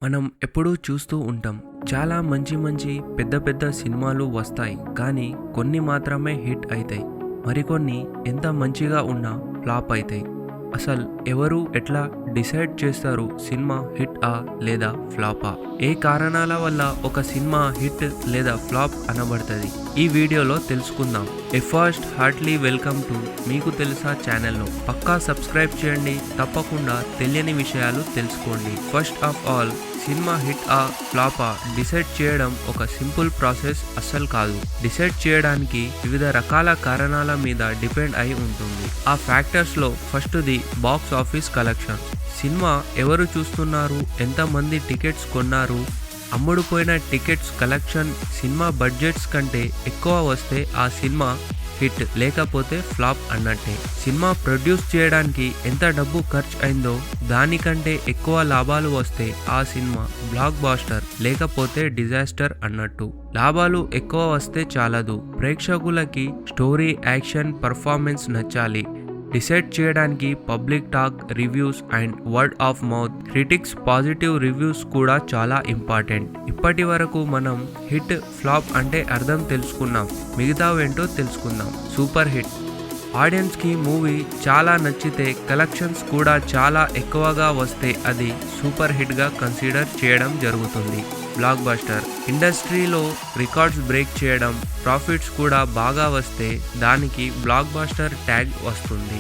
మనం ఎప్పుడూ చూస్తూ ఉంటాం. చాలా మంచి మంచి పెద్ద పెద్ద సినిమాలు వస్తాయి, కానీ కొన్ని మాత్రమే హిట్ అవుతాయి. మరికొన్ని ఎంత మంచిగా ఉన్నా ఫ్లాప్ అవుతాయి. అసలు ఎవరు ఎట్లా డిసైడ్ చేస్తారు సినిమా హిట్ లేదా ఫ్లాపా? ఏ కారణాల వల్ల ఒక సినిమా హిట్ లేదా ఫ్లాప్ అనబడుతుంది? ఈ వీడియోలో తెలుసుకుందాం. ఫస్ట్ హార్ట్లీ వెల్కమ్ టు మీకు తెలుసా ఛానల్ను పక్కా సబ్స్క్రైబ్ చేయండి. తప్పకుండా తెలియని విషయాలు తెలుసుకోండి. First of all, cinema hit ఫ్లాపా డిసైడ్ చేయడం ఒక సింపుల్ ప్రాసెస్ అస్సలు కాదు. డిసైడ్ చేయడానికి వివిధ రకాల కారణాల మీద డిపెండ్ అయి ఉంటుంది. ఆ ఫ్యాక్టర్స్ లో ఫస్ట్ది బాక్స్ ఆఫీస్ కలెక్షన్. సినిమా ఎవరు చూస్తున్నారు, ఎంతమంది టికెట్స్ కొన్నారు, అమ్ముడుపోయిన టికెట్స్ కలెక్షన్. సినిమా బడ్జెట్స్ కంటే ఎక్కువ వస్తే ఆ సినిమా హిట్, లేకపోతే ఫ్లాప్ అన్నట్టే. సినిమా ప్రొడ్యూస్ చేయడానికి ఎంత డబ్బు ఖర్చు అయిందో దానికంటే ఎక్కువ లాభాలు వస్తే ఆ సినిమా బ్లాక్ బాస్టర్, లేకపోతే డిజాస్టర్ అన్నట్టు. లాభాలు ఎక్కువ వస్తే చాలదు, ప్రేక్షకులకి స్టోరీ, యాక్షన్, పర్ఫార్మెన్స్ నచ్చాలి. డిసైడ్ చేయడానికి public talk, reviews and word of mouth, critics positive reviews కూడా చాలా ఇంపార్టెంట్. ఇప్పటి వరకు మనం హిట్, ఫ్లాప్ అంటే అర్థం తెలుసుకున్నాం. మిగతావేంటో తెలుసుకుందాం. Super hit. ఆడియన్స్కి మూవీ చాలా నచ్చితే, కలెక్షన్స్ కూడా చాలా ఎక్కువగా వస్తే అది సూపర్ హిట్గా కన్సిడర్ చేయడం జరుగుతుంది. Block buster. ఇండస్ట్రీలో రికార్డ్స్ బ్రేక్ చేయడం, ప్రాఫిట్స్ కూడా బాగా వస్తే దానికి బ్లాక్ బస్టర్ ట్యాగ్ వస్తుంది.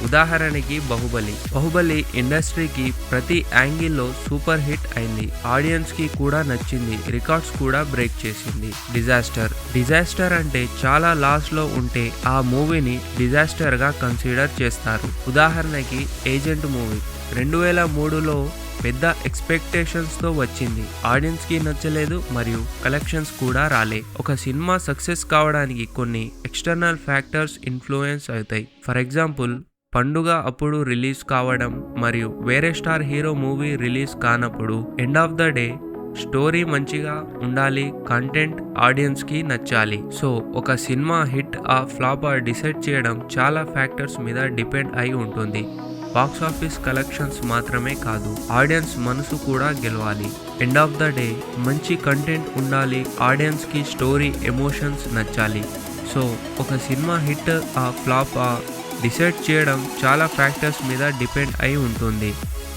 ఉదాహరణకి బాహుబలి ఇండస్ట్రీకి ప్రతి యాంగిల్లో సూపర్ హిట్ అయింది. ఆడియన్స్కి కూడా నచ్చింది, రికార్డ్స్ కూడా బ్రేక్ చేసింది. డిజాస్టర్ అంటే చాలా లాస్లో ఉంటే ఆ మూవీని డిజాస్టర్గా కన్సిడర్ చేస్తారు. ఉదాహరణకి ఏజెంట్ మూవీ 2003లో పెద్ద ఎక్స్పెక్టేషన్స్తో వచ్చింది. ఆడియన్స్కి నచ్చలేదు మరియు కలెక్షన్స్ కూడా రాలే. ఒక సినిమా సక్సెస్ కావడానికి కొన్ని ఎక్స్టర్నల్ ఫ్యాక్టర్స్ ఇన్ఫ్లుయెన్స్ అవుతాయి. ఫర్ ఎగ్జాంపుల్, పండుగ అప్పుడు రిలీజ్ కావడం మరియు వేరే స్టార్ హీరో మూవీ రిలీజ్ కానప్పుడు. End of the day, story మంచిగా ఉండాలి, కంటెంట్ ఆడియన్స్కి నచ్చాలి. సో ఒక సినిమా హిట్ ఫ్లాప్ డిసైడ్ చేయడం చాలా ఫ్యాక్టర్స్ మీద డిపెండ్ అయి ఉంటుంది. బాక్స్ ఆఫీస్ కలెక్షన్స్ మాత్రమే కాదు, ఆడియన్స్ మనసు కూడా గెలవాలి. ఎండ్ ఆఫ్ ద డే, మంచి కంటెంట్ ఉండాలి, ఆడియన్స్కి స్టోరీ, ఎమోషన్స్ నచ్చాలి. సో ఒక సినిమా హిట్ ఫ్లాప్ డిసైడ్ చేయడం చాలా ఫ్యాక్టర్స్ మీద డిపెండ్ అయి ఉంటుంది.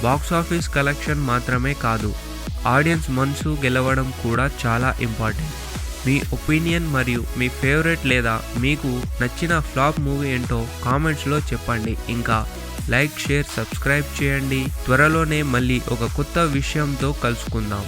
బాక్స్ ఆఫీస్ కలెక్షన్ మాత్రమే కాదు, ఆడియన్స్ మనసు గెలవడం కూడా చాలా ఇంపార్టెంట్. మీ ఒపీనియన్ మరియు మీ ఫేవరెట్ లేదా మీకు నచ్చిన ఫ్లాప్ మూవీ ఏంటో కామెంట్స్లో చెప్పండి. ఇంకా లైక్, షేర్, సబ్స్క్రైబ్ చేయండి. త్వరలోనే మళ్ళీ ఒక కొత్త విషయంతో కలుసుకుందాం.